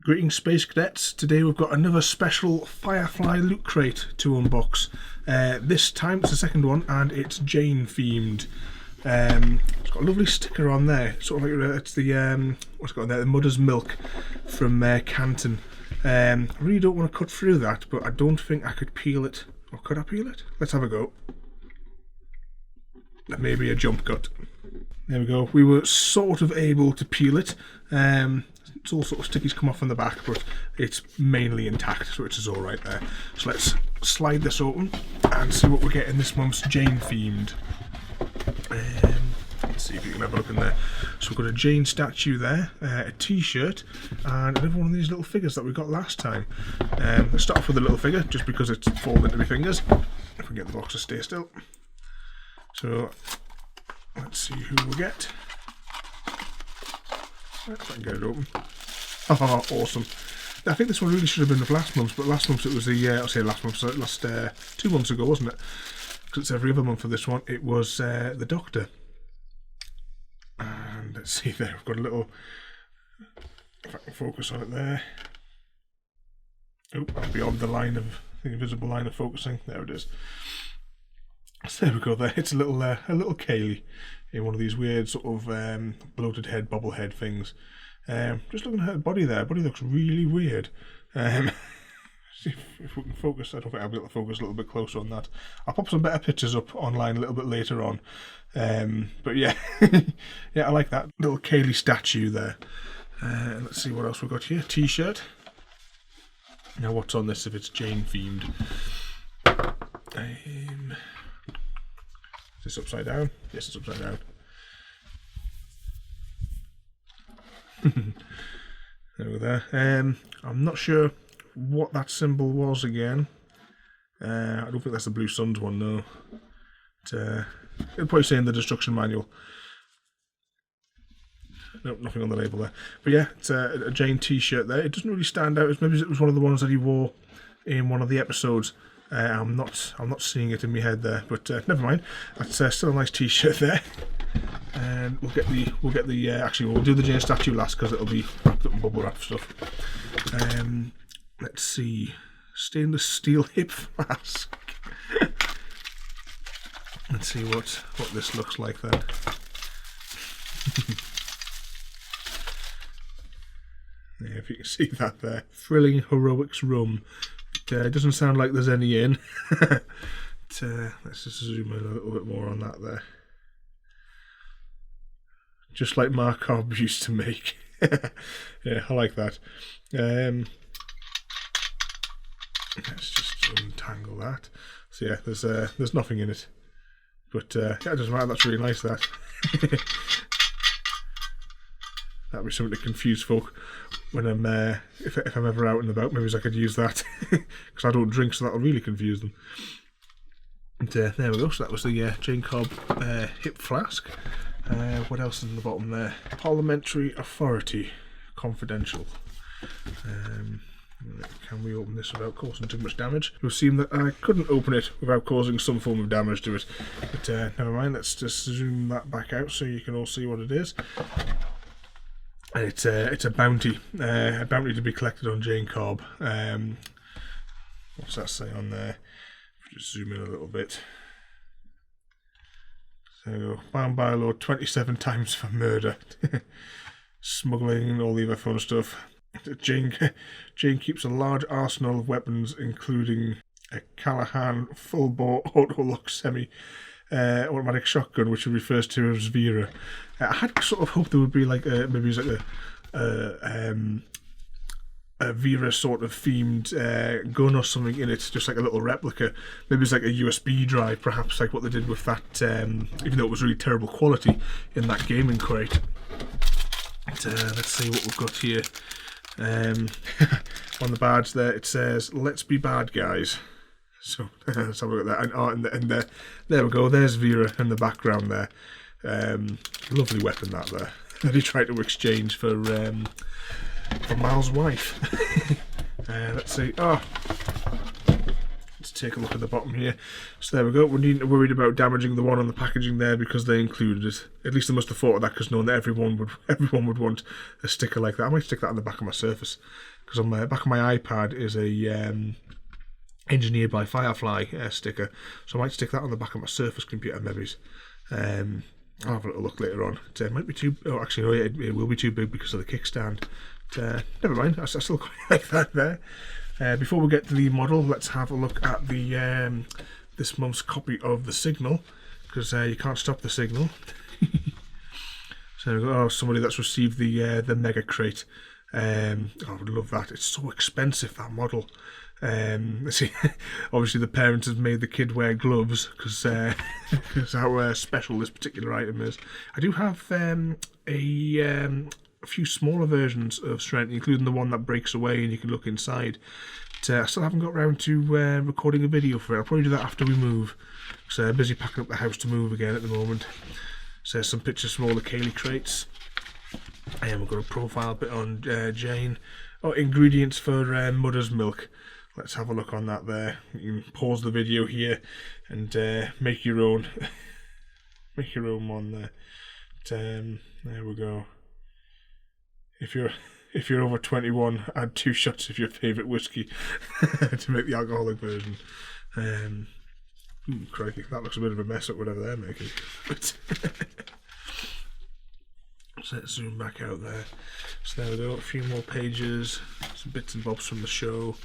Greetings Space Cadets, today we've got another special Firefly loot crate to unbox. This time it's the second one and it's Jayne themed. It's got a lovely sticker on there, sort of like it's the, what's it got on there, the Mother's Milk from Canton. I really don't want to cut through that, but I don't think I could peel it. Or could I peel it? Let's have a go. That may be a jump cut. There we go, we were sort of able to peel it. It's all sort of stickies come off on the back, but it's mainly intact, which is alright there. So let's slide this open and see what we get in this month's Jayne themed. Let's see if you can have a look in there. So we've got a Jayne statue there, a t-shirt, and another one of these little figures that we got last time. Let's start off with the little figure, just because it's fallen into my fingers. If we get the box to stay still. So let's see who we'll get. If I can get it open. Oh, awesome. I think this one really should have been of last month's, but last month it was the, I'll say last month, so last 2 months ago, wasn't it? Because it's every other month for this one. It was the Doctor. And let's see there, we've got a little, if I can focus on it there. Oh, beyond the line of, the invisible line of focusing. There it is. So there we go there. It's a little Kaylee in one of these weird sort of bloated head, bobblehead things. Just looking at her body there. Her body looks really weird. See if we can focus. I don't think I'll be able to focus a little bit closer on that. I'll pop some better pictures up online a little bit later on. But yeah, yeah, I like that little Kaylee statue there. Let's see what else we've got here. T-shirt. Now what's on this if it's Jayne themed? Is this upside down? Yes, it's upside down. There we go there. I'm not sure what that symbol was again. I don't think that's the Blue Suns one, no. It'll probably say in the destruction manual. Nope, nothing on the label there. But yeah, it's a Jayne t-shirt there. It doesn't really stand out. Maybe it was one of the ones that he wore in one of the episodes. I'm not seeing it in my head there, but never mind. That's still a nice t-shirt there. And we'll get the actually we'll do the Jayne statue last because it'll be wrapped up in bubble wrap stuff. Let's see, stainless steel hip flask. Let's see what this looks like then. Yeah, if you can see that there, thrilling heroics rum. It doesn't sound like there's any in. Let's just zoom in a little bit more on that there. Just like Mark Hobbs used to make. Yeah, I like that. Let's just untangle that. So yeah, there's nothing in it. But yeah, it doesn't matter, that's really nice that. That'd be something to confuse folk when I'm if I'm ever out and about. Maybe I could use that because I don't drink, so that'll really confuse them. And there we go. So that was the Jayne Cobb hip flask. What else is in the bottom there? Parliamentary Authority, confidential. Can we open this without causing too much damage? It would seem that I couldn't open it without causing some form of damage to it. But never mind. Let's just zoom that back out so you can all see what it is. It's a bounty to be collected on Jayne Cobb. What's that say on there? Just zoom in a little bit. So bound by law 27 times for murder, smuggling, and all the other fun stuff. Jayne keeps a large arsenal of weapons, including a Callahan full-bore auto-lock semi-automatic shotgun, which he refers to as Vera. I had sort of hoped there would be like maybe it's like a Vera sort of themed gun or something in it, just like a little replica. Maybe it's like a USB drive, perhaps, like what they did with that, even though it was really terrible quality in that gaming crate. But, let's see what we've got here. On the badge there it says, "Let's be bad guys." So let's have a look at that. And there we go. There's Vera in the background there. Lovely weapon that there. That he tried to exchange for Miles' wife. Let's see. Oh, it's take a look at the bottom here. So there we go. We needn't worried about damaging the one on the packaging there because they included it. At least they must have thought of that, because knowing that everyone would want a sticker like that. I might stick that on the back of my Surface, because on the back of my iPad is a engineered by Firefly sticker. So I might stick that on the back of my Surface computer maybe. I'll have a little look later on. It might be too... Oh, actually, no, it will be too big because of the kickstand. But, never mind, I still quite like that there. Before we get to the model, let's have a look at the this month's copy of The Signal, because you can't stop the signal. So, oh, somebody that's received the Mega Crate. I would love that. It's so expensive, that model. See, obviously the parents have made the kid wear gloves because how special this particular item is. I do have a few smaller versions of Serenity, including the one that breaks away and you can look inside. But, I still haven't got around to recording a video for it. I'll probably do that after we move. So busy packing up the house to move again at the moment. So some pictures from all the Kaylee crates. And we've got a profile bit on Jayne. Oh, ingredients for mother's milk. Let's have a look on that there. You can pause the video here and make your own. Make your own one there. But, there we go. If you're over 21, add 2 shots of your favourite whiskey to make the alcoholic version. Crikey, that looks a bit of a mess up, whatever they're making. But so let's zoom back out there. So there we go, a few more pages, some bits and bobs from the show,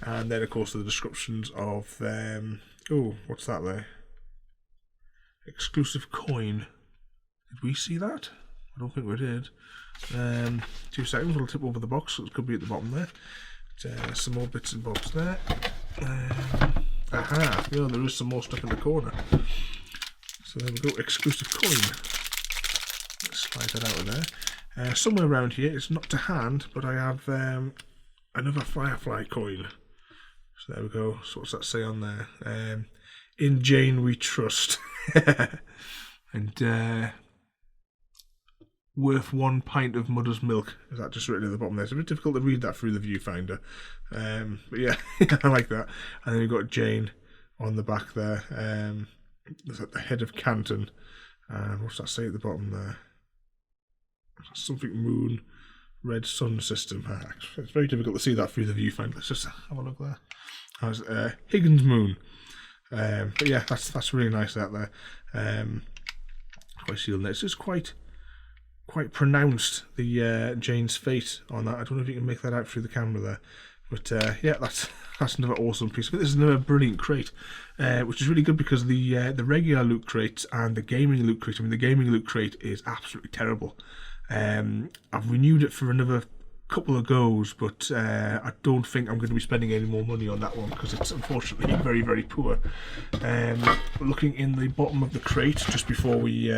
and then of course the descriptions of oh, what's that there? Exclusive coin. Did we see that? I don't think we did. 2 seconds, we'll tip over the box, it could be at the bottom there. But, some more bits and bobs there. Aha, yeah, there is some more stuff in the corner. So there we go, exclusive coin. Let's slide that out of there. Somewhere around here, it's not to hand, but I have another Firefly coin. So there we go, so what's that say on there? In Jayne we trust. And worth 1 pint of mother's milk. Is that just written at the bottom there? It's a bit difficult to read that through the viewfinder. But yeah, I like that. And then you've got Jayne on the back there. There's at the head of Canton. What's that say at the bottom there? Something moon, red sun system. It's very difficult to see that through the viewfinder. Let's just have a look there. That's Higgins moon. But yeah, that's really nice out there. Quite sealed. It's just quite pronounced, the Jayne's fate on that. I don't know if you can make that out through the camera there, but yeah, that's another awesome piece. But this is another brilliant crate, which is really good because the regular loot crates and the gaming loot crate. I mean, the gaming loot crate is absolutely terrible. I've renewed it for another couple of goes, but I don't think I'm going to be spending any more money on that one because it's unfortunately very, very poor. Looking in the bottom of the crate just before we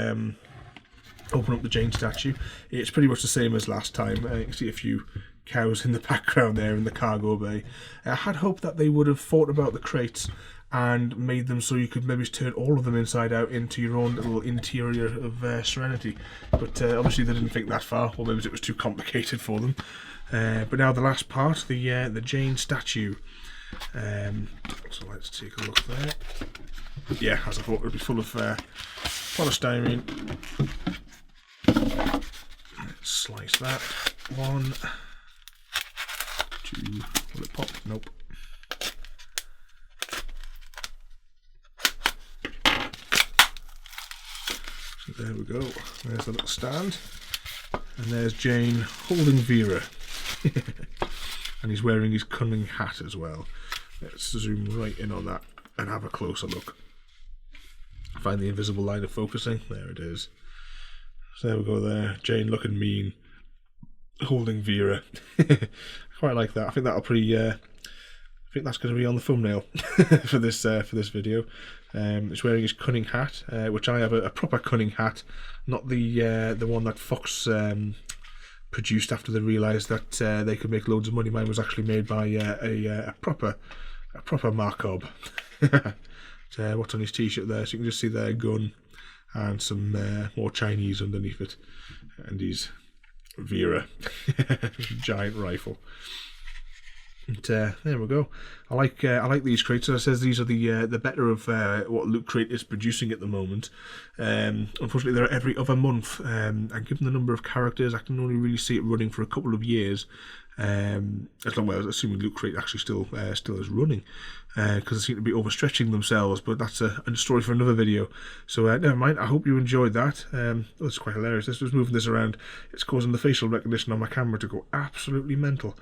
open up the Jayne statue, it's pretty much the same as last time. You can see a few cows in the background there in the cargo bay. I had hoped that they would have thought about the crates and made them so you could maybe turn all of them inside out into your own little interior of Serenity, but obviously they didn't think that far, or maybe it was too complicated for them. But now the last part, the Jayne statue. So let's take a look there. Yeah, as I thought, it would be full of polystyrene. Let's slice that. 1, 2. Will it pop? Nope. So there we go. There's the little stand. And there's Jayne holding Vera. And he's wearing his cunning hat as well. Let's zoom right in on that and have a closer look. Find the invisible line of focusing. There it is. So there we go there. Jayne looking mean, holding Vera. Quite like that. I think that'll pretty. I think that's going to be on the thumbnail for this video. He's wearing his cunning hat, which I have a proper cunning hat, not the one that Fox produced after they realised that they could make loads of money. Mine was actually made by a proper Markob. What's on his t-shirt there? So you can just see their gun and some more Chinese underneath it, and his Vera giant rifle. And, there we go. I like these crates. As I says, these are the better of what Loot Crate is producing at the moment. Unfortunately, they're every other month, and given the number of characters, I can only really see it running for a couple of years. As long as assuming Loot Crate actually still is running, because they seem to be overstretching themselves. But that's a story for another video. So never mind. I hope you enjoyed that. It's quite hilarious. This was moving this around. It's causing the facial recognition on my camera to go absolutely mental.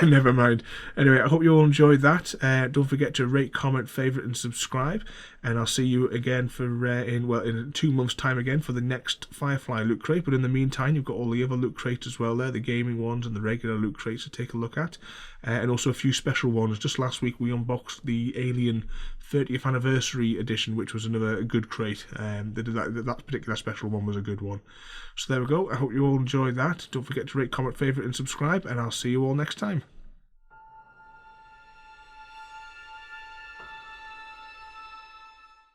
Never mind. Anyway, I hope you all enjoyed that. Don't forget to rate, comment, favourite, and subscribe. And I'll see you again for in 2 months' time again for the next Firefly Loot Crate. But in the meantime, you've got all the other Loot Crates as well there, the gaming ones and the regular Loot Crates to take a look at, and also a few special ones. Just last week we unboxed the Alien 30th Anniversary Edition, which was another good crate. That particular special one was a good one. So there we go. I hope you all enjoyed that. Don't forget to rate, comment, favourite, and subscribe, and I'll see you all next time.